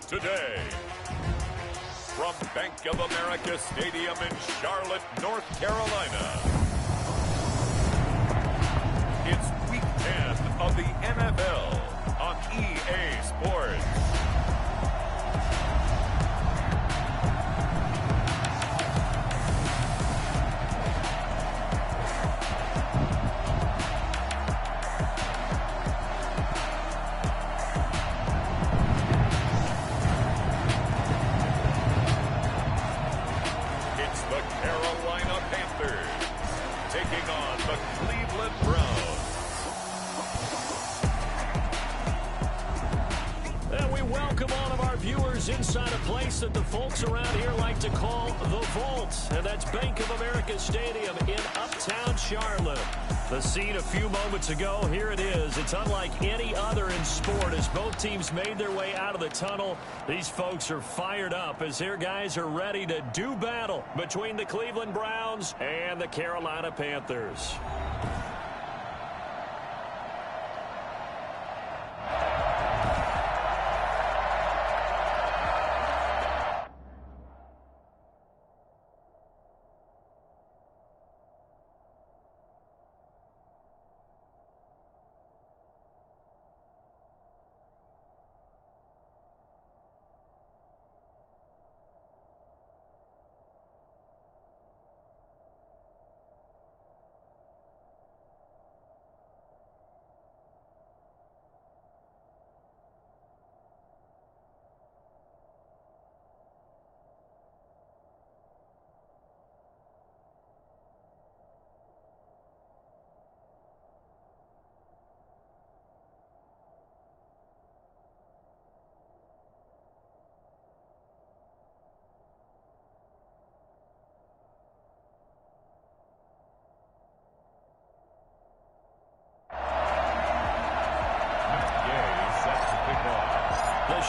Today, from Bank of America Stadium in Charlotte, North Carolina, it's Week 10 of the NFL on EA Sports. Inside a place that the folks around here like to call the Vault, and that's Bank of America Stadium in Uptown Charlotte. The scene a few moments ago, here it is. It's unlike any other in sport as both teams made their way out of the tunnel. These folks are fired up as their guys are ready to do battle between the Cleveland Browns and the Carolina Panthers.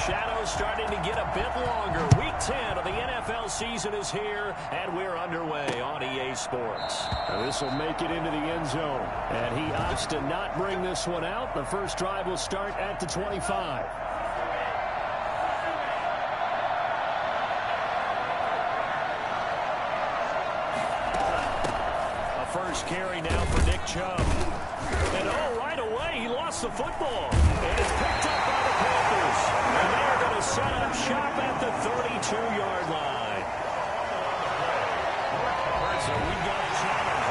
Shadows starting to get a bit longer. Week 10 of the NFL season is here, and we're underway on EA Sports. This will make it into the end zone. And he opts to not bring this one out. The first drive will start at the 25. A first carry now for Nick Chubb. And right away, he lost the football. And it's picked up by the Panthers. And they're going to set up shop at the 32-yard line. So we've got a challenge.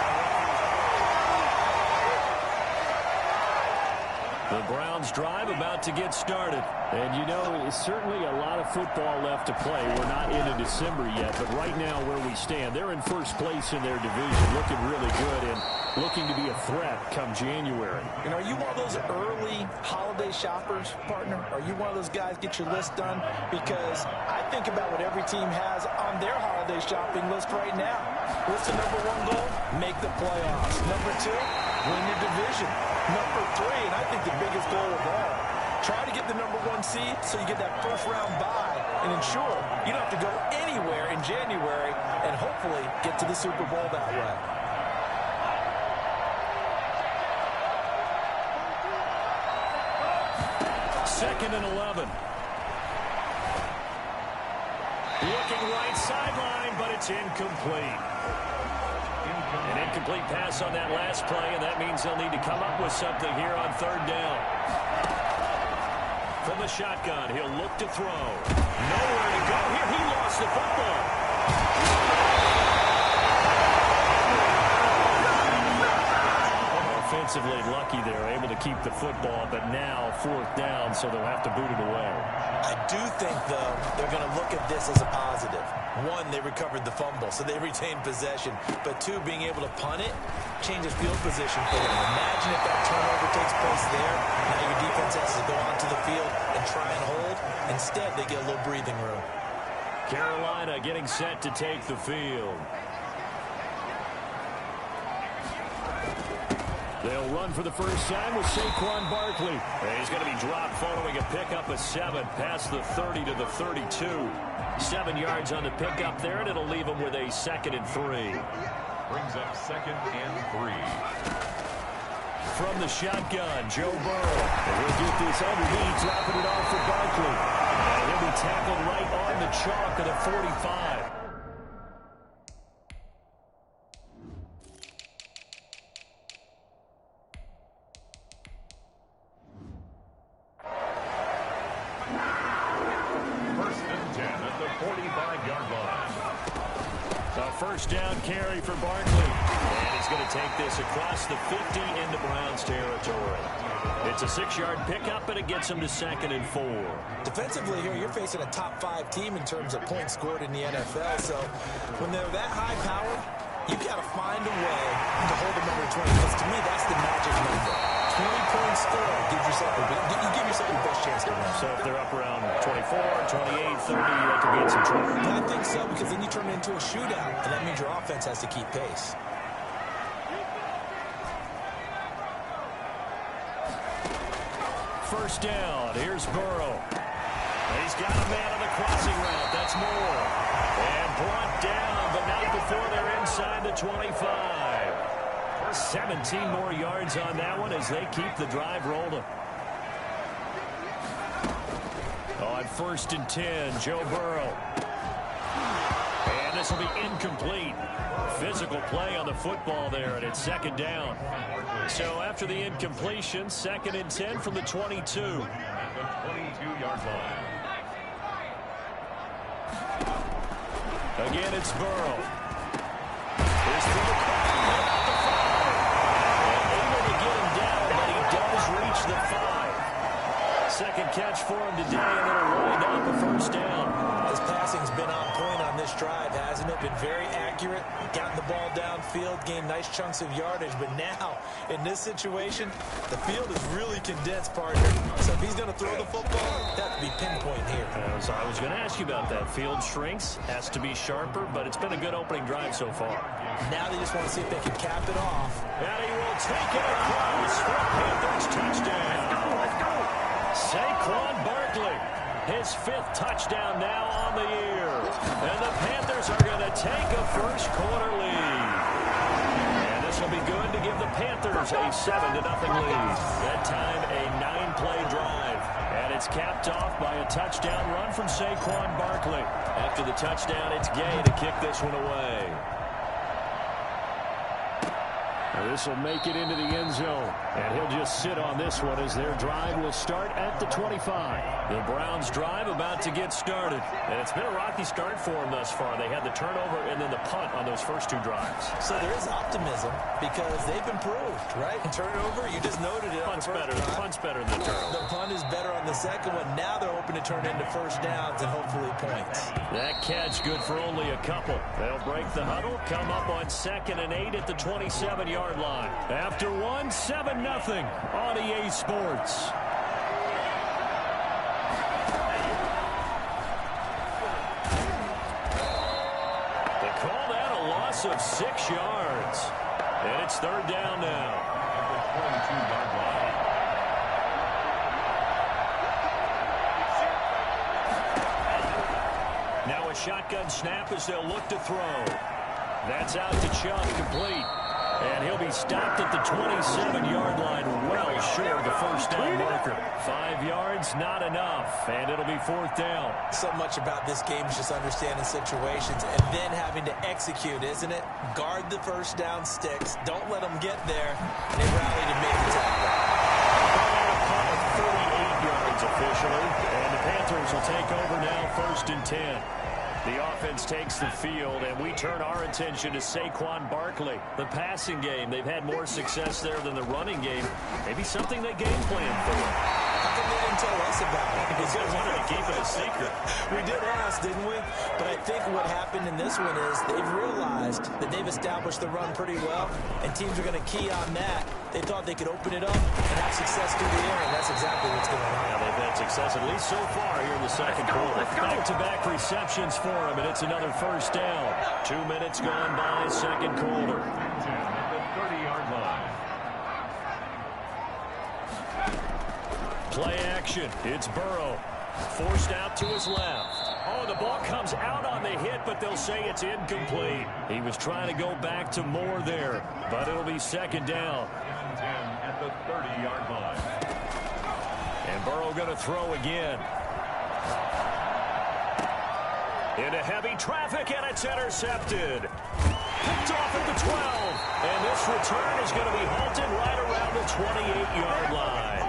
The Browns drive about to get started. And you know, it's certainly a lot of football left to play. We're not into December yet, but right now where we stand, they're in first place in their division, looking really good and looking to be a threat come January. And are you one of those early holiday shoppers, partner? Are you one of those guys get your list done? Because I think about what every team has on their holiday shopping list right now. What's the number one goal? Make the playoffs. Number two, win your division. Number three, and I think the biggest goal of all, try to get the number one seed so you get that first round bye and ensure you don't have to go anywhere in January and hopefully get to the Super Bowl that way. Second and 11. Looking right sideline, but it's incomplete. An incomplete pass on that last play, and that means they'll need to come up with something here on third down. From the shotgun, he'll look to throw. Nowhere to go here. He lost the football. Offensively lucky they're able to keep the football, but now fourth down, so they'll have to boot it away. I do think, though, they're going to look at this as a positive. One, they recovered the fumble, so they retained possession. But two, being able to punt it changes field position for them. Imagine if that turnover takes place there. Now your defense has to go onto the field and try and hold. Instead, they get a little breathing room. Carolina getting set to take the field. They'll run for the first time with Saquon Barkley. And he's going to be dropped following a pickup of 7 past the 30 to the 32. 7 yards on the pickup there, and it'll leave him with a 2nd and 3. Brings up 2nd and 3. From the shotgun, Joe Burrow. And he'll get this underneath, dropping it off for Barkley. And he'll be tackled right on the chalk of the 45. First down carry for Barkley. And he's going to take this across the 50 into Browns territory. It's a 6-yard pickup, and it gets him to 2nd and 4. Defensively here, you're facing a top 5 team in terms of points scored in the NFL. So when they're that high powered, you've got to find a way to hold them under 20. Because to me, that's the magic number. 20 points scored gives yourself you give yourself your best chance to win. So if they're up around 24, 28, 30, that could be in some trouble. I think so, because then you turn it into a shootout, and that means your offense has to keep pace. First down. Here's Burrow. He's got a man on the crossing route. That's Moore. And brought down, but not before they're inside the 25. 17 more yards on that one as they keep the drive rolling. On 1st and 10, Joe Burrow. And this will be incomplete. Physical play on the football there, and it's 2nd down. So after the incompletion, 2nd and 10 from the 22. At the 22-yard line. Again, it's Burrow. Here's through the crowd. Able to get him down, but he does reach the 5. Second catch for him today, and it'll wind up a first down. His passing's been on point on this drive, hasn't it? Been very accurate, gotten the ball downfield, gained nice chunks of yardage. But now, in this situation, the field is really condensed, partner. So if he's going to throw the football, that would be pinpoint here. So I was going to ask you about that. Field shrinks, has to be sharper, but it's been a good opening drive so far. Now they just want to see if they can cap it off. And he will take it across for a Panthers touchdown. Saquon Barkley, his 5th touchdown now on the year. And the Panthers are going to take a first-quarter lead. And this will be good to give the Panthers a 7-0 lead. That time, a 9-play drive. And it's capped off by a touchdown run from Saquon Barkley. After the touchdown, it's Gay to kick this one away. This will make it into the end zone, and he'll just sit on this one as their drive will start at the 25. The Browns' drive about to get started, and it's been a rocky start for them thus far. They had the turnover and then the punt on those first two drives. So there is optimism because they've improved, right? Turnover, you just noted it. Punt's better. The punt's better than the turnover. The punt is better on the second one. Now they're hoping to turn into first downs and hopefully points. That catch good for only a couple. They'll break the huddle, come up on 2nd and 8 at the 27-yard line. After one, 7-0 on EA Sports. They call that a loss of 6 yards. And it's 3rd down now. At the 22-yard line. Now a shotgun snap as they'll look to throw. That's out to Chubb, complete. And he'll be stopped at the 27-yard line, well short of the first down marker. 5 yards, not enough, and it'll be 4th down. So much about this game is just understanding situations and then having to execute, isn't it? Guard the first down sticks. Don't let them get there. And they rally to make the tackle. 38 yards officially, and the Panthers will take over now, 1st and 10. The offense takes the field, and we turn our attention to Saquon Barkley. The passing game, they've had more success there than the running game. Maybe something they game plan for. How come they didn't tell us about it? Because they wanted to keep it a secret. We did ask, didn't we? But I think what happened in this one is they've realized that they've established the run pretty well, and teams are going to key on that. They thought they could open it up and have success through the air, and that's exactly what's going on. Yeah, they've had success, at least so far, here in the second quarter. Back-to-back receptions for him, and it's another first down. 2 minutes gone by, second quarter. At the 30-yard line. Play action. It's Burrow. Forced out to his left. Oh, the ball comes out on the hit, but they'll say it's incomplete. He was trying to go back to Moore there, but it'll be second down. At the 30-yard line. And Burrow going to throw again. Into heavy traffic, and it's intercepted. Picked off at the 12. And this return is going to be halted right around the 28-yard line.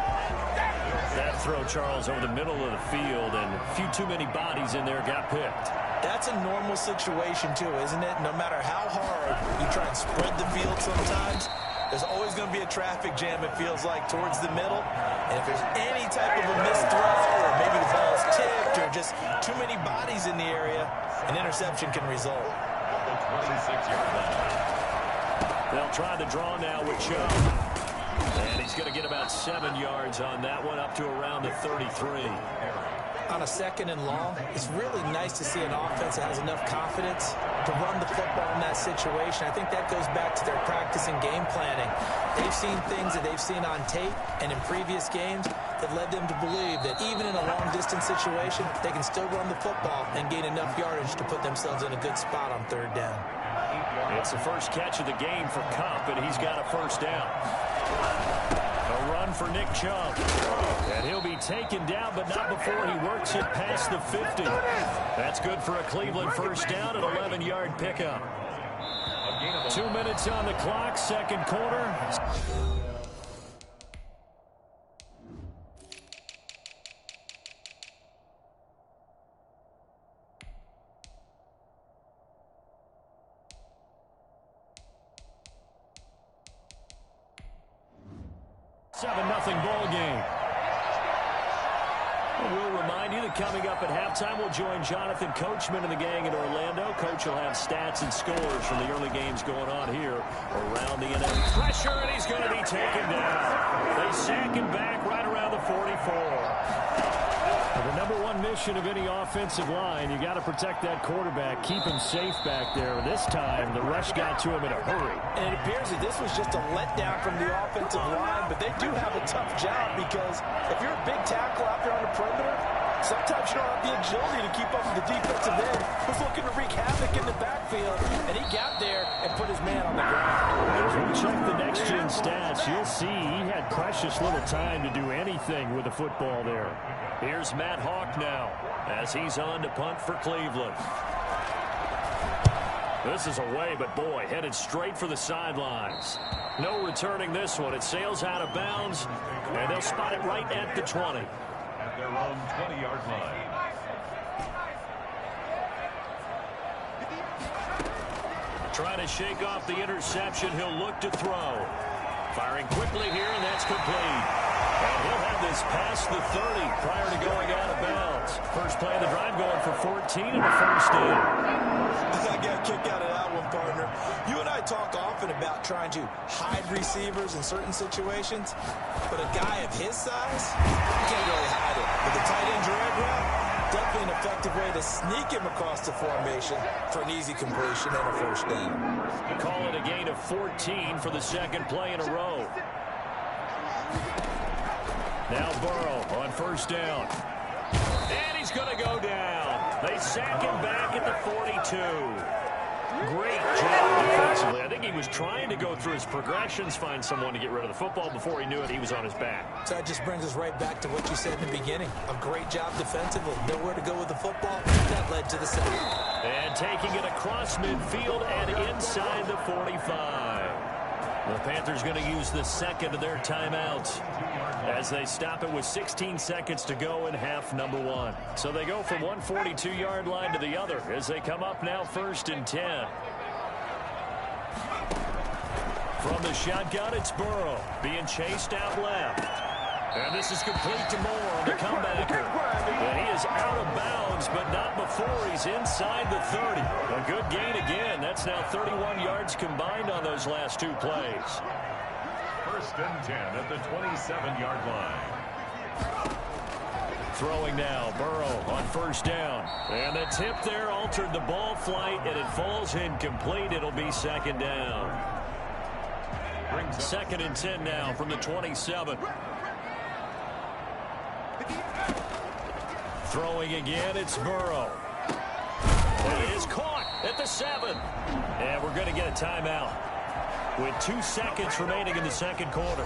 That throw, Charles, over the middle of the field, and a few too many bodies in there got picked. That's a normal situation, too, isn't it? No matter how hard you try and spread the field sometimes, there's always going to be a traffic jam, it feels like, towards the middle. And if there's any type of a missed throw, or maybe the ball's tipped, or just too many bodies in the area, an interception can result. 26-yard line. They'll try the draw now with Chubb. And he's going to get about 7 yards on that one, up to around the 33. On a 2nd and long, it's really nice to see an offense that has enough confidence to run the football in that situation. I think that goes back to their practice and game planning. They've seen things that they've seen on tape and in previous games that led them to believe that even in a long-distance situation, they can still run the football and gain enough yardage to put themselves in a good spot on 3rd down. It's the first catch of the game for Kupp, and he's got a first down. A run for Nick Chubb. And he'll be taken down, but not before he works it past the 50. That's good for a Cleveland first down, an 11-yard pickup. 2 minutes on the clock, second quarter. Nothing ball game. We'll remind you that coming up at halftime, we'll join Jonathan Coachman and the gang in Orlando. Coach will have stats and scores from the early games going on here around the NFL. Pressure, and he's going to be taken down. They sack him back right around the 44. The number one mission of any offensive line, you got to protect that quarterback, keep him safe back there. This time, the rush got to him in a hurry. And it appears that this was just a letdown from the offensive line, but they do have a tough job because if you're a big tackle out there on the perimeter, sometimes you don't have the agility to keep up with the defensive end who's looking to wreak havoc in the backfield, and he got there and put his man on the ground. As we check the next-gen stats, you'll see he had precious little time to do anything with the football there. Here's Matt Hawk now as he's on to punt for Cleveland. This is away, but boy, headed straight for the sidelines. No returning this one. It sails out of bounds, and they'll spot it right at the 20. At their own 20-yard line. Trying to shake off the interception. He'll look to throw. Firing quickly here, and that's complete. And he'll have this past the 30 prior to going out of bounds. First play of the drive going for 14 and a first down. I got a kick out of that one, partner. You and I talk often about trying to hide receivers in certain situations, but a guy of his size, you can't really hide it. With the tight end drag route, definitely an effective way to sneak him across the formation for an easy completion and a first down. Call it a gain of 14 for the second play in a row. Now Burrow on first down. And he's going to go down. They sack him back at the 42. Great job defensively. I think he was trying to go through his progressions, find someone to get rid of the football. Before he knew it, he was on his back. So that just brings us right back to what you said in the beginning. A great job defensively. Nowhere to go with the football. That led to the sack. And taking it across midfield and inside the 45. The Panthers going to use the second of their timeouts as they stop it with 16 seconds to go in half number one. So they go from one 42-yard line to the other as they come up now first and 10. From the shotgun, it's Burrow being chased out left. And this is complete to Moore on the comebacker. And he is out of bounds, but not before he's inside the 30. A good gain again. That's now 31 yards combined on those last two plays. First and 10 at the 27-yard line. Throwing now, Burrow on first down. And the tip there altered the ball flight, and it falls incomplete. It'll be second down. Second and 10 now from the 27. Throwing again, it's Burrow. And it is caught at the 7. And we're going to get a timeout with 2 seconds remaining in the second quarter.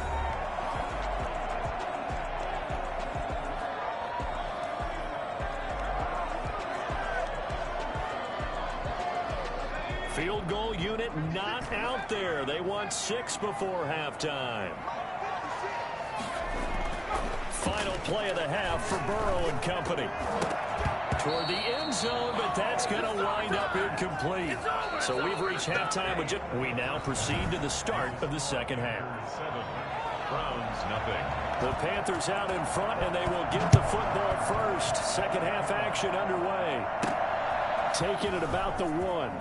Field goal unit not out there. They want 6 before halftime. Final play of the half for Burrow and company. Toward the end zone, but that's going to wind up incomplete. So we've reached halftime. We now proceed to the start of the second half. 7, Browns nothing. The Panthers out in front, and they will get the football first. Second half action underway. Taking it about the 1.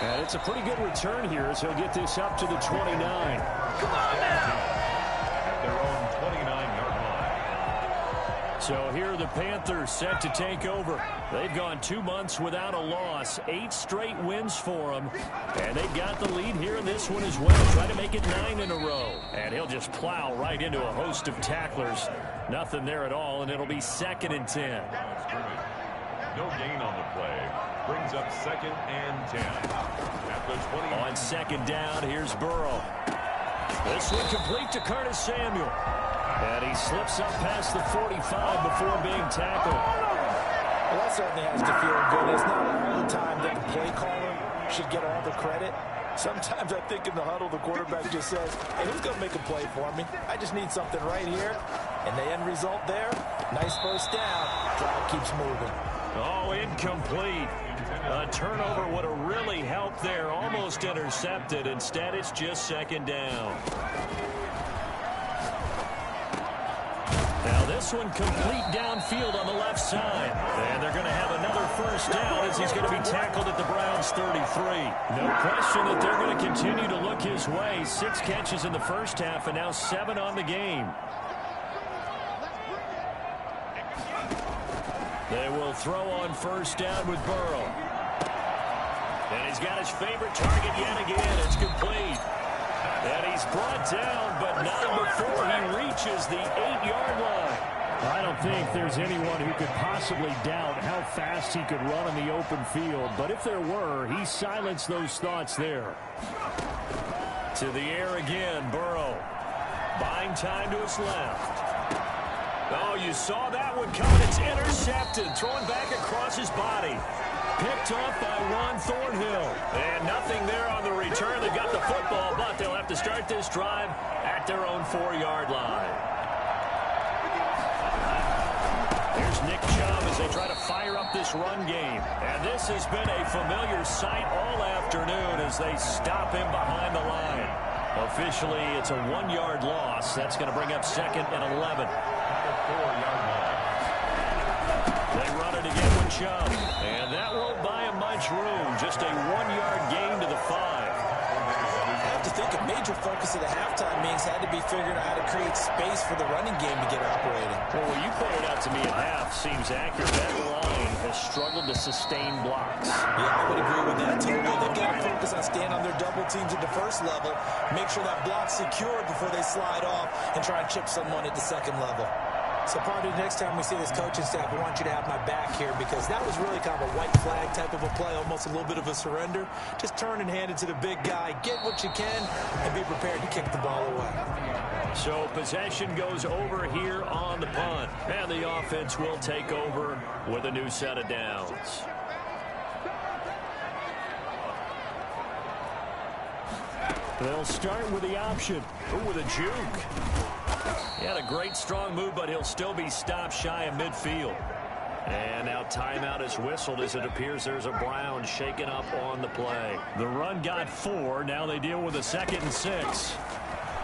And it's a pretty good return here as he'll get this up to the 29. Come on now! Their own 29-yard line. So here are the Panthers set to take over. They've gone 2 months without a loss. 8 straight wins for them. And they've got the lead here in this one as well. Try to make it 9 in a row. And he'll just plow right into a host of tacklers. Nothing there at all, and it'll be second and 10. No gain on the play. Brings up second and 10. At the 20. On second down, here's Burrow. This one complete to Curtis Samuel. And he slips up past the 45 before being tackled. Well, that certainly has to feel good. It's not all the time that the play caller should get all the credit. Sometimes I think in the huddle, the quarterback just says, hey, who's going to make a play for me? I just need something right here. And the end result there, nice first down. Drive keeps moving. Oh, incomplete. A turnover would have really helped there. Almost intercepted. Instead, it's just second down. Now this one complete downfield on the left side. And they're going to have another first down as he's going to be tackled at the Browns' 33. No question that they're going to continue to look his way. 6 catches in the first half and now 7 on the game. They will throw on first down with Burrow. And he's got his favorite target yet again. It's complete. And he's brought down, but not before he reaches the 8-yard line. I don't think there's anyone who could possibly doubt how fast he could run in the open field. But if there were, he silenced those thoughts there. To the air again, Burrow. Buying time to his left. Oh, you saw that one coming. It's intercepted. Thrown back across his body. picked off by Juan Thornhill. And nothing there on the return. They've got the football, but they'll have to start this drive at their own 4-yard line. Here's Nick Chubb as they try to fire up this run game. And this has been a familiar sight all afternoon as they stop him behind the line. Officially, it's a 1-yard loss. That's going to bring up 2nd and 11. They run it again with Chubb. And that won't buy him much room. Just a 1-yard gain to the 5. I have to think a major focus of the halftime meetings had to be figuring out how to create space for the running game to get operating. Well, what you pointed out to me at half seems accurate. That line has struggled to sustain blocks. Yeah, I would agree with that totally. They've got to focus on staying on their double teams at the first level, make sure that block's secured before they slide off, and try and chip someone at the second level. So probably next time we see this coaching staff, I want you to have my back here because that was really kind of a white flag type of a play, almost a little bit of a surrender. Just turn and hand it to the big guy, get what you can, and be prepared to kick the ball away. So possession goes over here on the punt, and the offense will take over with a new set of downs. They'll start with the option. Ooh, with a juke. He had a great strong move, but he'll still be stopped shy of midfield. And now timeout is whistled as it appears there's a Brown shaken up on the play. The run got 4. Now they deal with a 2nd and 6.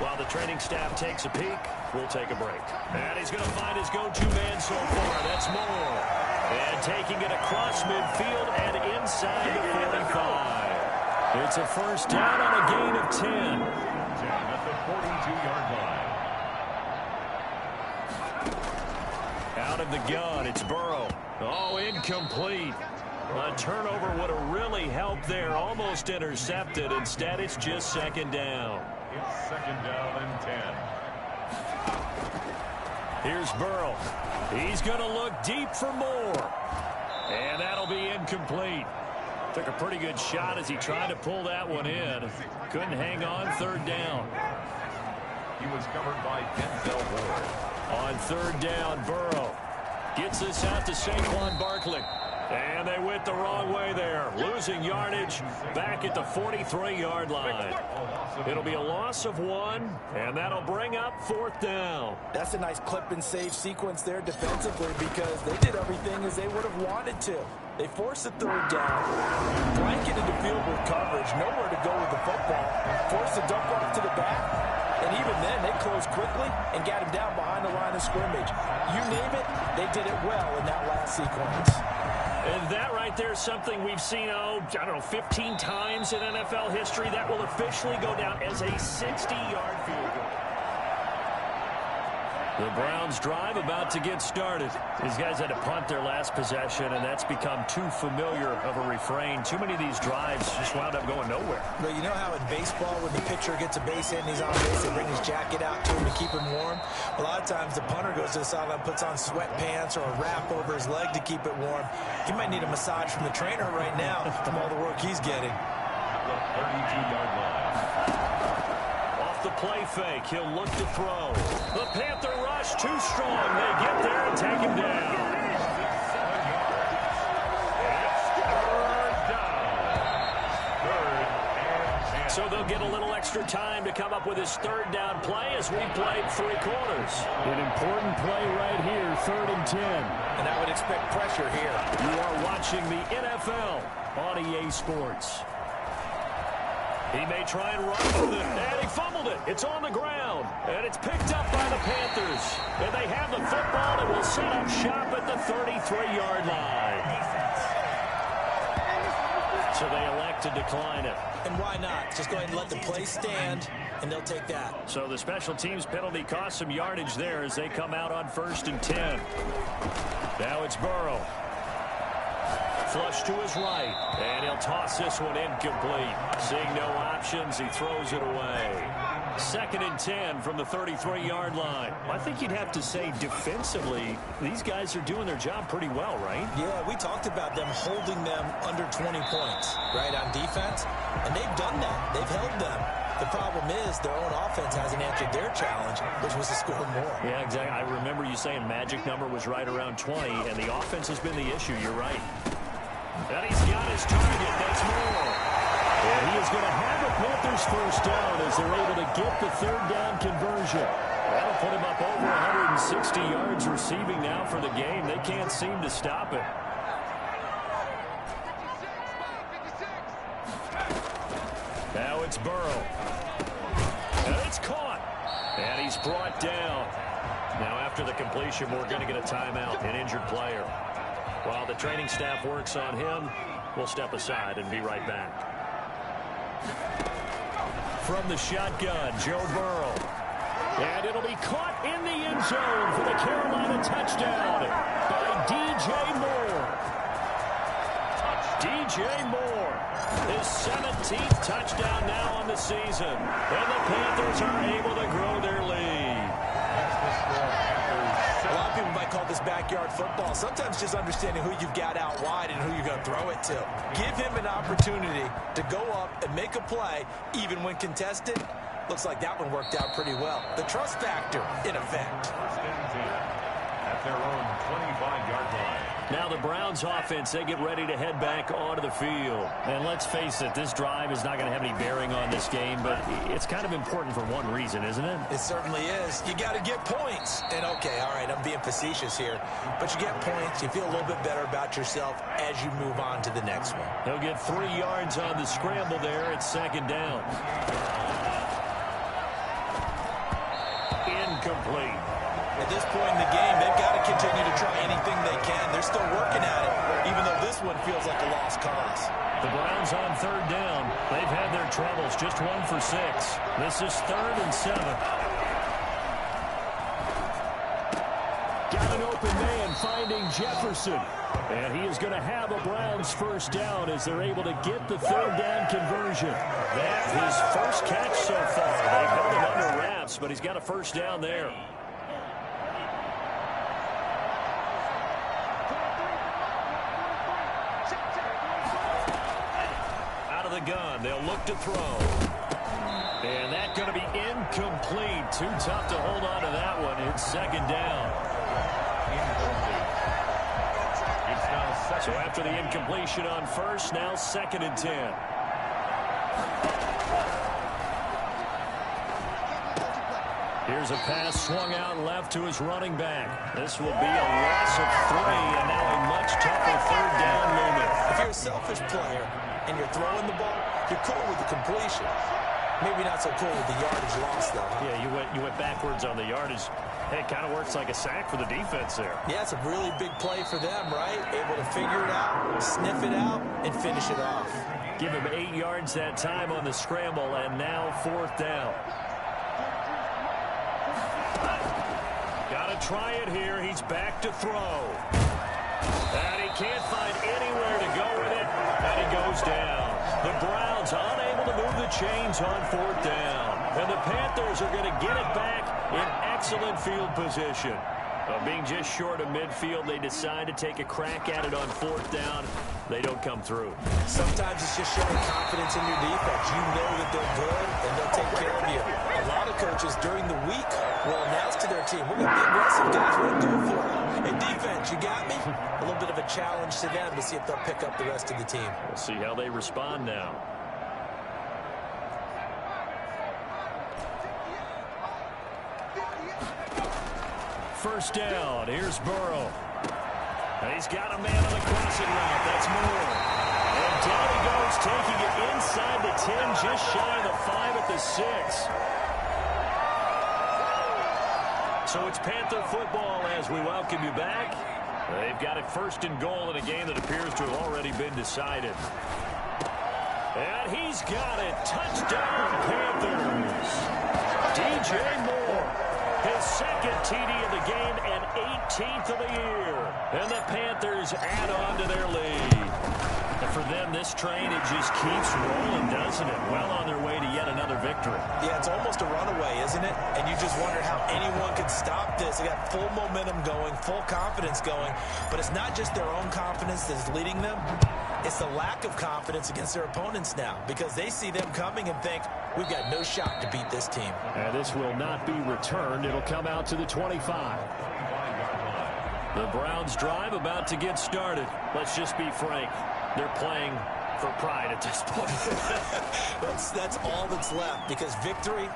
While the training staff takes a peek, we'll take a break. And he's going to find his go-to man so far. That's Moore. And taking it across midfield and inside the 45. It's a first down on a gain of 10. 10 at the 42-yard line. Out of the gun, it's Burrow. Oh, incomplete. A turnover would have really helped there. Almost intercepted. Instead, it's just 2nd down. It's 2nd down and 10. Here's Burrow. He's going to look deep for Moore. And that'll be incomplete. Took a pretty good shot as he tried to pull that one in. Couldn't hang on. 3rd down. He was covered by Denzel Ward. On 3rd down, Burrow gets this out to Saquon Barkley. And they went the wrong way there. Losing yardage back at the 43-yard line. It'll be a loss of 1, and that'll bring up 4th down. That's a nice clip and save sequence there defensively because they did everything as they would have wanted to. They forced the 3rd down, blanketed the field with coverage, nowhere to go with the football, forced the dump off to the back. And even then, they closed quickly and got him down behind the line of scrimmage. You name it, they did it well in that last sequence. And that right there is something we've seen, 15 times in NFL history. That will officially go down as a 60-yard field goal. The Browns drive about to get started. These guys had to punt their last possession, and that's become too familiar of a refrain. Too many of these drives just wound up going nowhere. Well, you know how in baseball, when the pitcher gets a base hit and he's on base, they bring his jacket out to him to keep him warm? A lot of times the punter goes to the sideline, puts on sweatpants or a wrap over his leg to keep it warm. He might need a massage from the trainer right now from all the work he's getting. The 32-yard line. The play fake. He'll look to throw. The Panther rush too strong. They get there and take him down. So they'll get a little extra time to come up with his 3rd down play as we played 3 quarters. An important play right here, 3rd and 10. And I would expect pressure here. You are watching the NFL on EA Sports. He may try and run with it, and he fumbled it. It's on the ground, and it's picked up by the Panthers. And they have the football and will set up shop at the 33-yard line. So they elect to decline it. And why not? Just go ahead and let the play stand, and they'll take that. So the special teams penalty cost some yardage there as they come out on 1st and 10. Now it's Burrow. Flush to his right, and he'll toss this one incomplete. Seeing no options, he throws it away. 2nd and 10 from the 33-yard line. I think you'd have to say defensively, these guys are doing their job pretty well, right? Yeah, we talked about them holding them under 20 points, right, on defense. And they've done that. They've held them. The problem is their own offense hasn't answered their challenge, which was to score more. Yeah, exactly. I remember you saying magic number was right around 20, and the offense has been the issue. You're right. And he's got his target. That's Moore. And he is going to have the Panthers first down as they're able to get the third down conversion. That'll put him up over 160 yards receiving now for the game. They can't seem to stop it. Now it's Burrow. And it's caught. And he's brought down. Now after the completion, we're going to get a timeout, an injured player. While the training staff works on him, we'll step aside and be right back. From the shotgun, Joe Burrow. And it'll be caught in the end zone for the Carolina touchdown by DJ Moore. DJ Moore, his 17th touchdown now on the season. And the Panthers are able to grow their lead. A lot of people might call this backyard football. Sometimes just understanding who you've got out wide and who you're going to throw it to. Give him an opportunity to go up and make a play, even when contested. Looks like that one worked out pretty well. The trust factor, in effect. At their own 25-yard line. Now the Browns offense, they get ready to head back onto the field. And let's face it, this drive is not going to have any bearing on this game, but it's kind of important for one reason, isn't it? It certainly is. You got to get points. And okay, all right, I'm being facetious here, but you get points, you feel a little bit better about yourself as you move on to the next one. He'll get 3 yards on the scramble there. It's second down. Incomplete. At this point in the game, they've got to continue to try anything they can. They're still working at it, even though this one feels like a lost cause. The Browns on third down. They've had their troubles, just 1 for 6. This is 3rd and 7. Got an open man finding Jefferson. And he is going to have a Browns first down as they're able to get the third down conversion. That's his first catch so far. They've held him under wraps, but he's got a first down there. Out of the gun, they'll look to throw. And that's going to be incomplete. Too tough to hold on to that one. It's second down. So after the incompletion on first, now 2nd and 10. Here's a pass swung out left to his running back. This will be a loss of 3, and now a much tougher third down moment. If you're a selfish player and you're throwing the ball, you're cool with the completion. Maybe not so cool with the yardage loss, though. Huh? Yeah, you went backwards on the yardage. Hey, it kind of works like a sack for the defense there. Yeah, it's a really big play for them, right? Able to figure it out, sniff it out, and finish it off. Give him 8 yards that time on the scramble, and now 4th down. Got to try it here. He's back to throw. And he can't find anywhere to go with it, and he goes down. The Browns unable to move the chains on 4th down. And the Panthers are going to get it back in excellent field position. Being just short of midfield, they decide to take a crack at it on 4th down. They don't come through. Sometimes it's just showing confidence in your defense. You know that they're good, and they'll take care of you. A lot of coaches during the week will announce to their team, we're going to be aggressive, guys. We're going to go for it. Hey, defense, you got me? A little bit of a challenge to them to see if they'll pick up the rest of the team. We'll see how they respond now. First down. Here's Burrow. He's got a man on the crossing route. That's Moore. And down he goes, taking it inside the 10, just shy of the 5 at the 6. So it's Panther football as we welcome you back. They've got it 1st and goal in a game that appears to have already been decided. And he's got it. Touchdown, Panthers. DJ Moore. His 2nd TD of the game and 18th of the year. And the Panthers add on to their lead. And for them, this train, it just keeps rolling, doesn't it? Well on their way to yet another victory. Yeah, it's almost a runaway, isn't it? And you just wonder how anyone could stop this. They got full momentum going, full confidence going. But it's not just their own confidence that's leading them. It's the lack of confidence against their opponents now, because they see them coming and think, we've got no shot to beat this team. And this will not be returned. It'll come out to the 25. The Browns drive about to get started. Let's just be frank. They're playing for pride at this point. That's all that's left, because victory,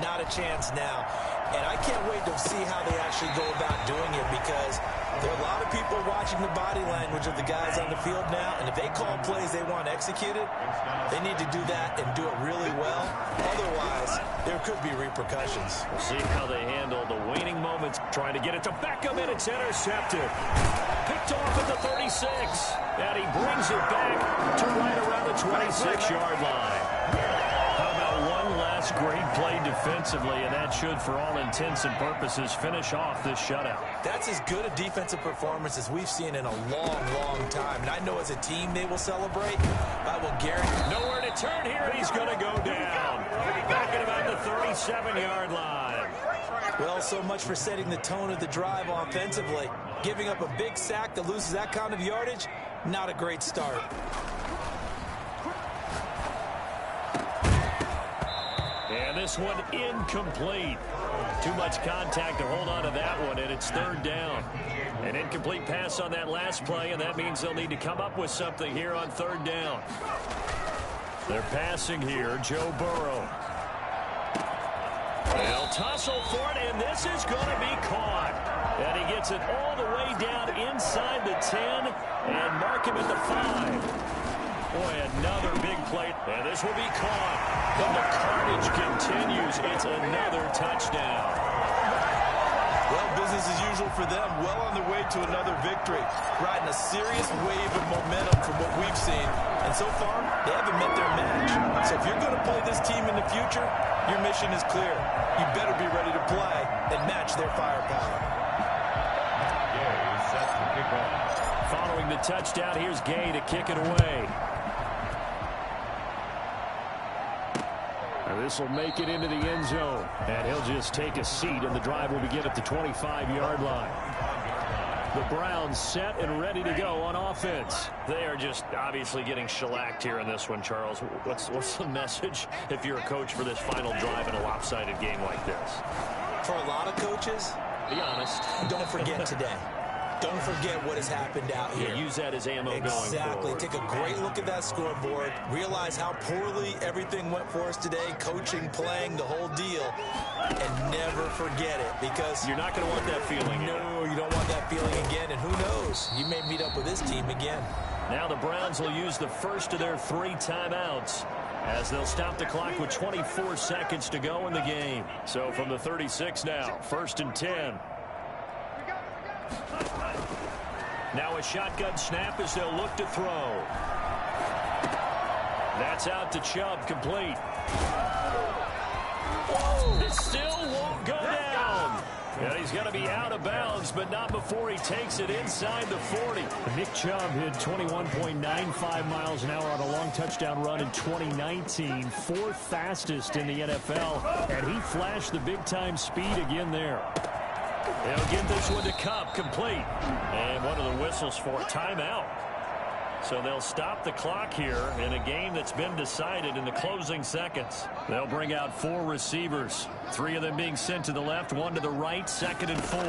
not a chance now. And I can't wait to see how they actually go about doing it, because there are a lot of people watching the body language of the guys on the field now, and if they call plays they want executed, they need to do that and do it really well. Otherwise, there could be repercussions. We'll see how they handle the waning moments. Trying to get it to Beckham, and it's intercepted. Picked off at the 36, and he brings it back to right around the 26-yard line. How about one last great play defensively, and that should, for all intents and purposes, finish off this shutout. That's as good a defensive performance as we've seen in a long, long time. And I know as a team they will celebrate. I will guarantee. Nowhere to turn here, and he's going to go down. Back at about the 37-yard line. Well, so much for setting the tone of the drive offensively. Giving up a big sack that loses that kind of yardage, not a great start. And this one incomplete. Too much contact to hold on to that one, and it's third down. An incomplete pass on that last play, and that means they'll need to come up with something here on third down. They're passing here, Joe Burrow. They'll tussle for it, and this is going to be caught. And he gets it all the way down inside the 10 and mark him at the 5. Boy, another big play, and this will be caught. And the carnage continues. It's another touchdown. Well, business as usual for them. Well on their way to another victory. Riding a serious wave of momentum from what we've seen. And so far, they haven't met their match. So if you're going to play this team in the future, your mission is clear. You better be ready to play and match their firepower. Following the touchdown, here's Gay to kick it away. This will make it into the end zone, and he'll just take a seat, and the drive will begin at the 25-yard line. The Browns set and ready to go on offense. They are just obviously getting shellacked here in this one, Charles. What's the message if you're a coach for this final drive in a lopsided game like this? For a lot of coaches, be honest. Don't forget today. Don't forget what has happened out here. Yeah, use that as ammo going forward. Exactly. Take a great look at that scoreboard. Realize how poorly everything went for us today. Coaching, playing, the whole deal. And never forget it, because you're not going to want that feeling. No, you don't want that feeling again. And who knows? You may meet up with this team again. Now the Browns will use the first of their 3 timeouts, as they'll stop the clock with 24 seconds to go in the game. So from the 36 now, 1st and 10. Now a shotgun snap as they'll look to throw. That's out to Chubb, complete. Whoa! It still won't go down. And he's going to be out of bounds, but not before he takes it inside the 40. Nick Chubb hit 21.95 miles an hour on a long touchdown run in 2019. 4th fastest in the NFL, and he flashed the big-time speed again there. They'll get this one to Kupp, complete. And one of the whistles for a timeout. So they'll stop the clock here in a game that's been decided in the closing seconds. They'll bring out 4 receivers. 3 of them being sent to the left, 1 to the right, 2nd and 4.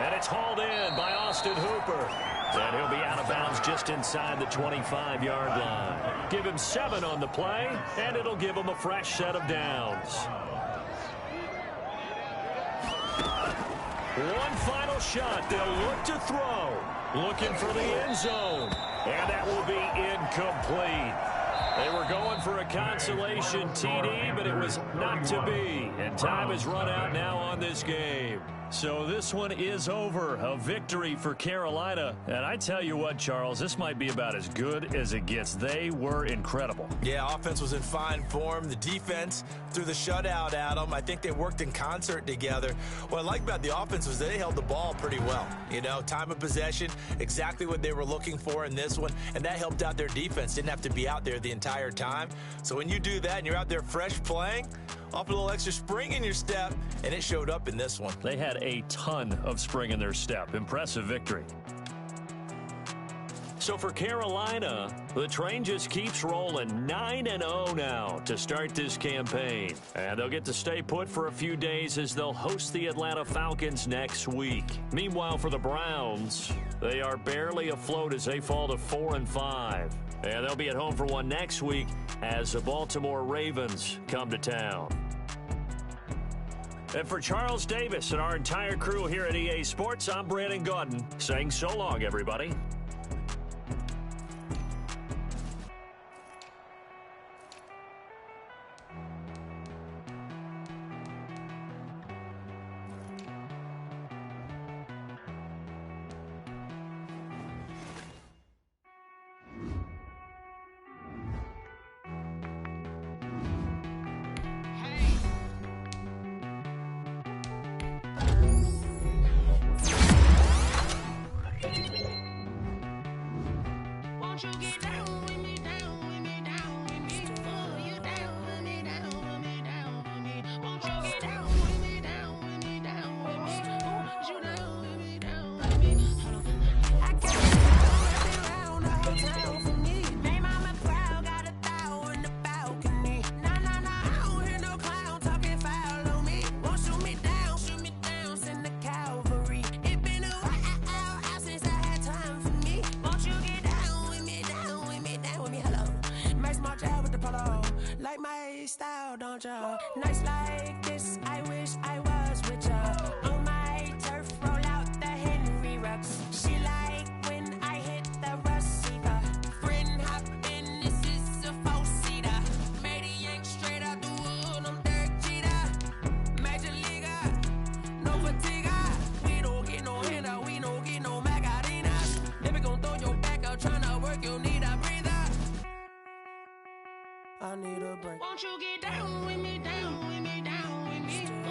And it's hauled in by Austin Hooper. And he'll be out of bounds just inside the 25-yard line. Give him 7 on the play, and it'll give him a fresh set of downs. One final shot. They'll look to throw. Looking for the end zone. And that will be incomplete. They were going for a consolation TD, but it was not to be. And time has run out now on this game. So this one is over. A victory for Carolina. And I tell you what, Charles, this might be about as good as it gets. They were incredible. Yeah, offense was in fine form. The defense threw the shutout at them. I think they worked in concert together. What I like about the offense was they held the ball pretty well. You know, time of possession, exactly what they were looking for in this one. And that helped out their defense. Didn't have to be out there the entire time. So when you do that and you're out there fresh playing, off a little extra spring in your step, and it showed up in this one. They had a ton of spring in their step. Impressive victory. So for Carolina, the train just keeps rolling 9-0 now to start this campaign. And they'll get to stay put for a few days as they'll host the Atlanta Falcons next week. Meanwhile, for the Browns, they are barely afloat as they fall to 4-5. And they'll be at home for one next week as the Baltimore Ravens come to town. And for Charles Davis and our entire crew here at EA Sports, I'm Brandon Gaudin saying so long, everybody. Style, don't ya? Nights like this, I wish I was with ya. On my turf, roll out the Henry Rux. She like when I hit the receiver. Friend hop in, this is a four-seater. Made a yank straight out the wood, I'm Derek Jeter. Major leaguer, no fatigue. We don't get no handout, we don't get no Macarena. Never gon' throw your back out, tryna work, you need a breather. I need a break. Won't you get down with me, down with me, down with me?